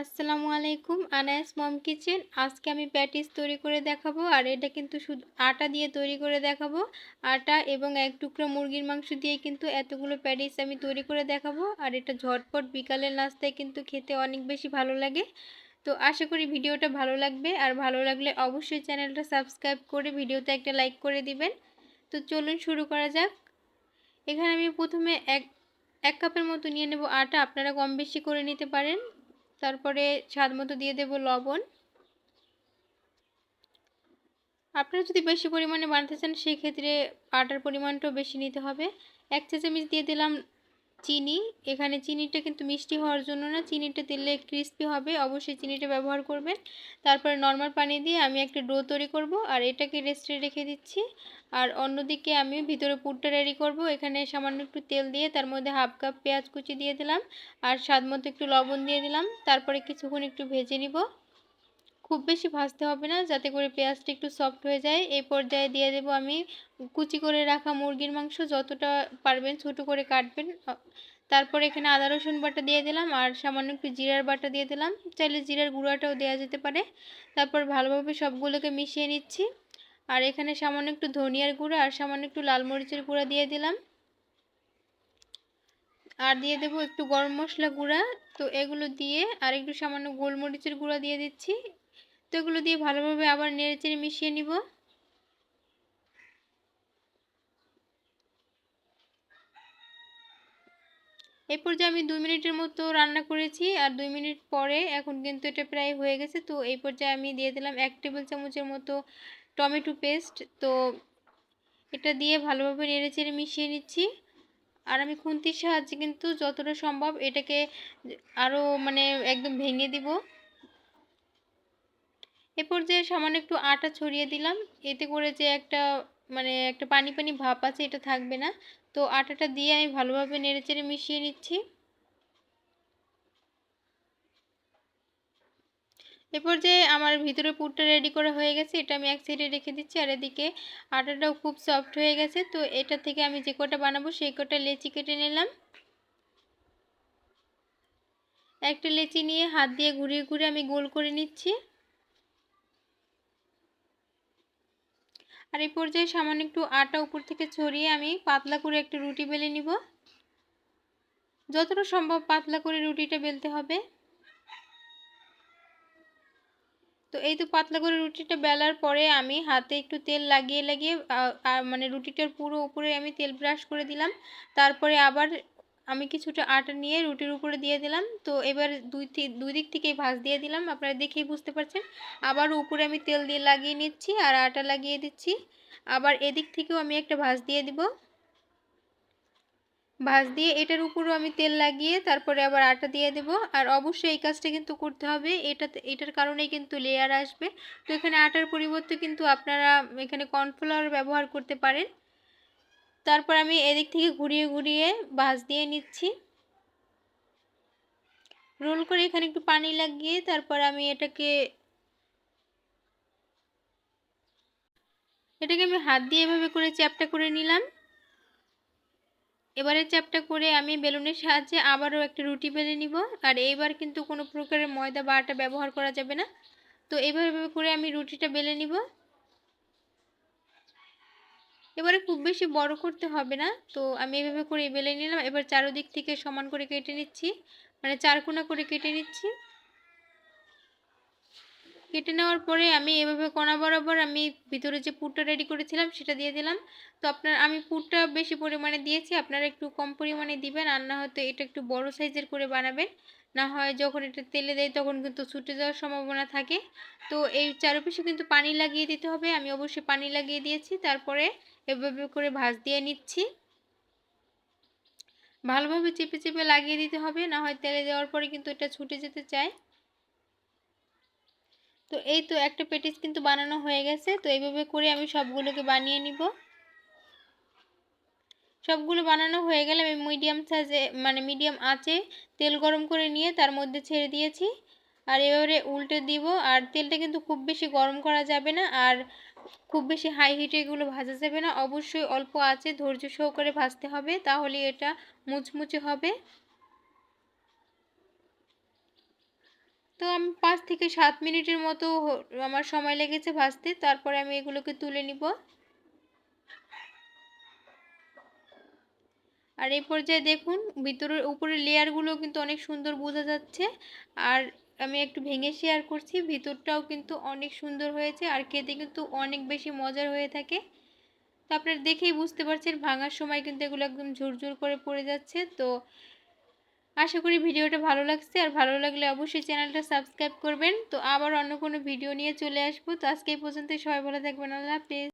আসসালামু আলাইকুম, আনায়াস মম কিচেন। আজকে আমি প্যাটিস তৈরি করে দেখাবো, আর এটা কিন্তু শুধু আটা দিয়ে তৈরি করে দেখাবো। আটা এবং এক টুকরো মুরগির মাংস দিয়ে কিন্তু এতগুলো প্যাটিস আমি তৈরি করে দেখাবো। আর এটা ঝটপট বিকালের নাস্তায় কিন্তু খেতে অনেক বেশি ভালো লাগে। তো আশা করি ভিডিওটা ভালো লাগবে, আর ভালো লাগলে অবশ্যই চ্যানেলটা সাবস্ক্রাইব করে ভিডিওতে একটা লাইক করে দিবেন। তো চলুন শুরু করা যাক। এখানে আমি প্রথমে এক কাপের মতো নিয়ে নেব আটা। আপনারা কম বেশি করে নিতে পারেন। তারপরে স্বাদ মতো দিয়ে দেব লবণ। আপনারা যদি বেশি পরিমাণে বানাতে চান সেই ক্ষেত্রে আটার পরিমাণটাও বেশি নিতে হবে। 1 চা চামচ দিয়ে দিলাম চিনি। এখানে চিনিটা কিন্তু মিষ্টি হওয়ার জন্য না, চিনিটা দিলে ক্রিস্পি হবে, অবশ্যই চিনিটা ব্যবহার করবেন। তারপরে নর্মাল পানি দিয়ে আমি একটা ডো তৈরি করব, আর এটাকে রেস্টে রেখে দিচ্ছি। আর অন্যদিকে আমি ভিতরে পুরটা রেডি করব। এখানে সামান্য একটু তেল দিয়ে তার মধ্যে হাফ কাপ পেঁয়াজ কুচি দিয়ে দিলাম, আর স্বাদ মতো একটু লবণ দিয়ে দিলাম। তারপরে কিছুক্ষণ একটু ভেজে নিব। খুব বেশি ভাজতে হবে না, যাতে করে পেঁয়াজটা একটু সফট হয়ে যায়। এই পর্যায়ে দিয়ে দেব আমি কুচি করে রাখা মুরগির মাংস। যতটা পারবেন ছোট করে কাটবেন। তারপর এখানে আদা রসুন বাটা দিয়ে দিলাম, আর সামান্য একটু জিরার বাটা দিয়ে দিলাম। চাইলে জিরার গুঁড়াটাও দেওয়া যেতে পারে। তারপর ভালোভাবে সবগুলোকে মিশিয়ে নিচ্ছি। আর এখানে সামান্য একটু ধনিয়ার গুঁড়া আর সামান্য একটু লাল মরিচের গুঁড়া দিয়ে দিলাম। আর দিয়ে দেবো একটু গরম মশলা গুঁড়া। তো এগুলো দিয়ে আর একটু সামান্য গোলমরিচের গুঁড়া দিয়ে দিচ্ছি। তো এগুলো দিয়ে ভালোভাবে আবার নেড়েচেড়ে মিশিয়ে নিব। এই পর্যায়ে আমি 2 মিনিটের মতো রান্না করেছি, আর 2 মিনিট পরে এখন কিন্তু এটা প্রায় হয়ে গেছে। তো এই পর্যায়ে আমি দিয়ে দিলাম 1 টেবিল চামচের মতো টমেটো পেস্ট। তো এটা দিয়ে ভালোভাবে নেড়েচেড়ে মিশিয়ে নিচ্ছি। আর আমি খুন্তির সাহায্যে কিন্তু যতটা সম্ভব এটাকে আরও একদম ভেঙে দিব। এ পর্যায়ে সামান্য একটু আটা ছড়িয়ে দিলাম। এতে করে যে একটা পানি পানি ভাব আছে, এটা থাকবে না। তো আটাটা দিয়ে আমি ভালোভাবে নেড়েচেড়ে মিশিয়ে নিচ্ছি। এ পর্যায়ে আমার ভিতরে পুরটা রেডি করা হয়ে গেছে। এটা আমি এক সাইডে রেখে দিচ্ছি। আর এদিকে আটাটাও খুব সফট হয়ে গেছে। তো এটা থেকে আমি যে কটা বানাবো সেই কটা লেচি কেটে নিলাম। একটা লেচি নিয়ে হাত দিয়ে ঘুরিয়ে ঘুরিয়ে আমি গোল করে নিচ্ছি। আর এই পর্যায়ে সামান্য একটু আটা উপর থেকে ছড়িয়ে আমি পাতলা করে একটা রুটি বেলে নিব। যতটা সম্ভব পাতলা করে রুটিটা বেলতে হবে। তো এই তো পাতলা করে রুটিটা বেলার পরে আমি হাতে একটু তেল লাগিয়ে লাগিয়ে রুটিটার পুরো উপরে আমি তেল ব্রাশ করে দিলাম। তারপরে আবার আমি কিছুটা আটা নিয়ে রুটির উপরে দিয়ে দিলাম। তো এবার দুই দিক থেকেই ভাঁজ দিয়ে দিলাম, আপনারা দেখেই বুঝতে পারছেন। আবার উপরে আমি তেল দিয়ে লাগিয়ে নিচ্ছি আর আটা লাগিয়ে দিচ্ছি। আবার এদিক থেকেও আমি একটা ভাঁজ দিয়ে দিব। ভাঁজ দিয়ে এটার উপরও আমি তেল লাগিয়ে তারপরে আবার আটা দিয়ে দেব। আর অবশ্যই এই কাজটা কিন্তু করতে হবে, এটার কারণেই কিন্তু লেয়ার আসবে। তো এখানে আটার পরিবর্তে কিন্তু আপনারা এখানে কর্নফ্লাওয়ার ব্যবহার করতে পারেন। তারপর আমি এদিক থেকে ঘুরিয়ে ঘুরিয়ে ভাঁজ দিয়ে নিচ্ছি। রোল করে এখানে একটু পানি লাগিয়ে তারপর আমি এটাকে আমি হাত দিয়ে এভাবে করে চ্যাপ্টা করে নিলাম। এবারে চ্যাপ্টা করে আমি বেলুনের সাহায্যে আবারও একটা রুটি বেলে নিব। আর এইবার কিন্তু কোনো প্রকারের ময়দা বা আটা ব্যবহার করা যাবে না। তো এইভাবে করে আমি রুটিটা বেলে নিব। এবারে খুব বেশি বড় করতে হবে না। তো আমি এভাবে করে বেলে নিলাম। এবার চারদিক থেকে সমান করে কেটে নিচ্ছি, চারকোনা করে কেটে নিচ্ছি। কেটে নেওয়ার পরে আমি এভাবে কোনা বরাবর আমি ভিতরে যে পুরটা রেডি করেছিলাম সেটা দিয়ে দিলাম। তো আমি পুরটা বেশি পরিমাণে দিয়েছি, আপনারা একটু কম পরিমাণে দিবেন। আর না হয়তো এটা একটু বড় সাইজের করে বানাবেন, না হয় যখন এটা তেলে দেয় তখন কিন্তু ছুটে যাওয়ার সম্ভাবনা থাকে। তো এই চারপাশে কিন্তু পানি লাগিয়ে দিতে হবে। আমি অবশ্যই পানি লাগিয়ে দিয়েছি। তারপরে এভাবে করে ভাঁজ দিয়ে নিচ্ছি। ভালোভাবে চেপে চেপে লাগিয়ে দিতে হবে, না হয় তেলে দেওয়ার পরে কিন্তু এটা ছুটে যেতে চায়। তো এই তো একটা পেটিস কিন্তু বানানো হয়ে গেছে। তো এইভাবে করে আমি সবগুলোকে বানিয়ে নিব। সবগুলো বানানো হয়ে গেলে আমি মিডিয়াম আঁচে তেল গরম করে নিয়ে তার মধ্যে ছেড়ে দিয়েছি। আর এবারে উল্টে দিব। আর তেলটা কিন্তু খুব বেশি গরম করা যাবে না, আর খুব বেশি হাই হিটে এগুলো ভাজা যাবে না। অবশ্যই অল্প আঁচে ধৈর্য সহকারে ভাজতে হবে, তাহলে এটা মুচমুচে হবে। তো আমি 5 থেকে 7 মিনিটের মতো আমার সময় লেগেছে ভাজতে। তারপরে আমি এগুলোকে তুলে নিব। আর এই পর্যায়ে দেখুন ভিতরের উপরের লেয়ারগুলো কিন্তু অনেক সুন্দর বোঝা যাচ্ছে। আর আমি একটু ভেঙে শেয়ার করছি, ভিতরটাও কিন্তু অনেক সুন্দর হয়েছে আর খেতে কিন্তু অনেক বেশি মজার হয়ে থাকে। তো আপনারা দেখেই বুঝতে পারছেন ভাঙার সময় কিন্তু এগুলো একদম ঝুরঝুর করে পড়ে যাচ্ছে। তো আশা করি ভিডিওটা ভালো লাগছে, আর ভালো লাগলে অবশ্যই চ্যানেলটা সাবস্ক্রাইব করবেন। তো আবার অন্য কোনো ভিডিও নিয়ে চলে আসবো। তো আজকে এই পর্যন্তই, সবাই ভালো থাকবেন। আল্লাহ হাফেজ।